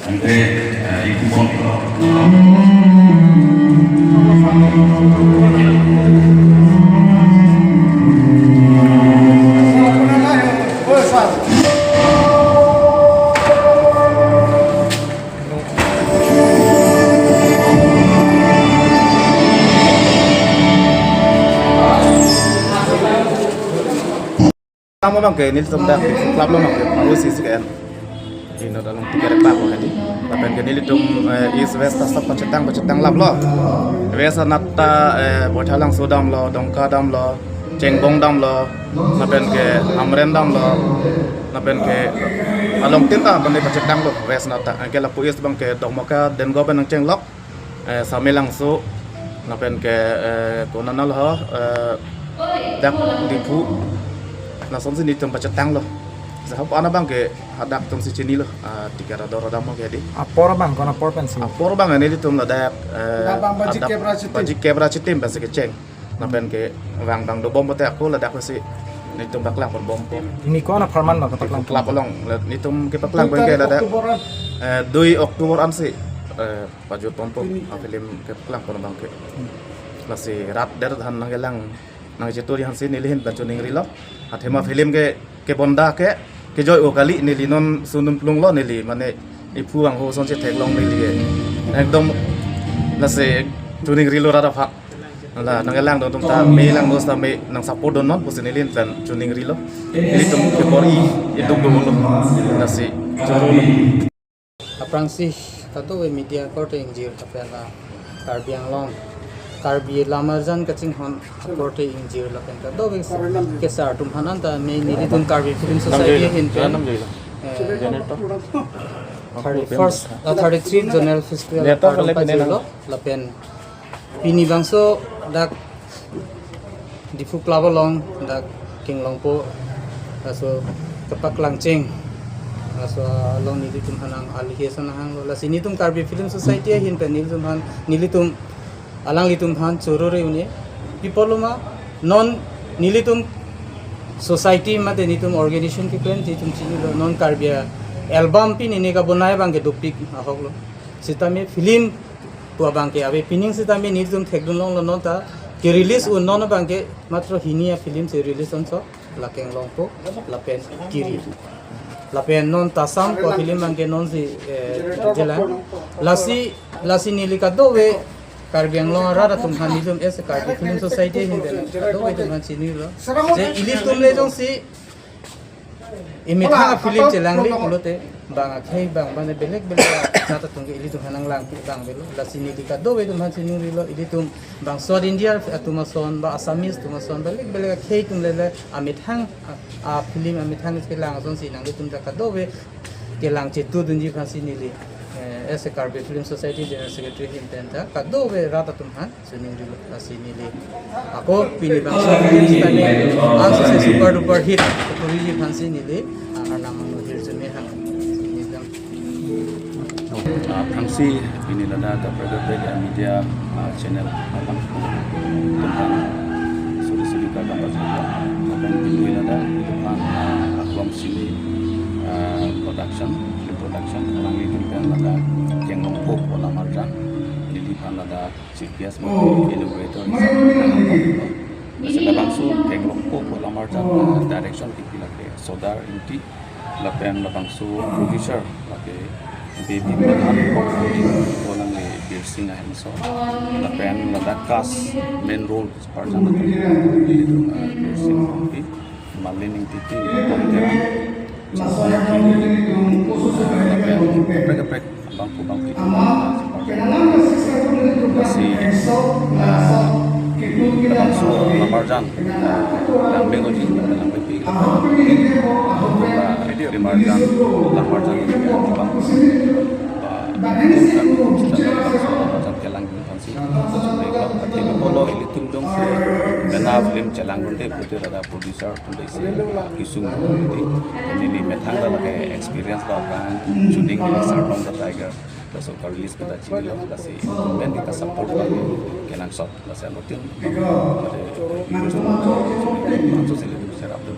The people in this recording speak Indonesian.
Andre ibu pun Kamu bang ke ini sudah klub lo bang harus sih kan ini dalam tiga repat lo tadi tapi ke ini tum is west stop pacetang lab lo west natta botalang sudam lo dongka dam lo cengbong dam lo napen ke amren dam lo napen ke along tinta bang pacetang lo west natta ke la puis bang ke dongmoka den go ben ceng lok samelang su napen ke konanal ho dak dipu na son sini tempat cetang loh. Sahab ana bang ke hadak tum si cini loh. Tiga radar radar mau jadi. Apor bang, kono apor pensi. Apor bang ini tum ladak. Bajik kebra citim pas keceng. Napen ke bang do bom bote aku ladak si. Ni tum baklang pon bom po. Ini kono perman bang kepak lang. Kelap olong. Ni tum ke baklang bang ke ladak. 2 Oktober an si. Paju pompo. Film ke baklang pon bang ke. Lasi rat der han nanggelang. Nang cetur yang sini lihin baca ningri lo, atema film ke bonda ke joy o kali nili non sunum plung lo nili mane ipu ang ho son che thek long nili ekdom nase tuning rilo rada phak la nang lang dong ta me lang nos ta me nang support don non pos nili tan tuning rilo nili tum ke bori edum do lo nase joro aprangsi tato we media court injir tapela karbiang long karbi lamarjan kaching hon korte injir la pen ka do ke sar tum hanan ta me nili tum karbi film society hin pe 33 general festival la pen pini bangso dak difu club long dak king longpo aso kapak langching aso long nili tum hanang allocation hang la sini tum karbi film society hin pe nili tum alang litum han chorore uni people ma non nilitum society ma de nitum organization ki plan titum chini non karbia album pin ini ka bonai bang ke dupik ahok lo sitame film tua bang ke ave pining sitame nitum thekdun long lo non ta ke release un non bang ke matro hinia film se release on so lakeng long po lapen kiri lapen non tasam ko film bang ke non si jelan lasi nilika dowe karbiang long rada tum han nilum es karbi film society hin de do we tum han chini lo je ili tum le jong si imitha film chelang li ulote bang khei bang bane belek chata tum ili tum hanang lang bang belo la sini dika do we tum han chini lo ili tum bang south india atuma son ba assamese tuma son belek khei tum le amithang a film amithang ke lang son si nang tum da ka do we ke lang che tu dunji khan sini li ऐसे कार्बे film society general secretary हिंटेंटा कदो वे राता तुम्हान सुनिंग असini ले ako pini bang sa tani ang sa super duper hit original fancy nile ana manu hirjeme hang nidam Prangsi ini lada ke berbagai media channel abang tentang suri-suri ka dapat saja akan pilih lada depan akwam sini production orang itu kan lada yang nombok pola marjan jadi kan lada CPS mau elevator Masih langsung yang nombok pola marjan direction kita lagi sodar inti lapen langsung producer lagi baby program orang ni piercing ahem so lapen lada cast main role marjan itu piercing inti malin inti pemutiran geprek bangku itu masih langsung lamarjan yang mengoji dalam PP lamarjan film celang runde putih ada producer tunde isi kisung ini metang dalam experience kan shooting di Sarpong the Tiger terus kalau release kita cili lah kasih dan kita support lagi kelang shot kasih anotin ada itu langsung sih lebih serap tuh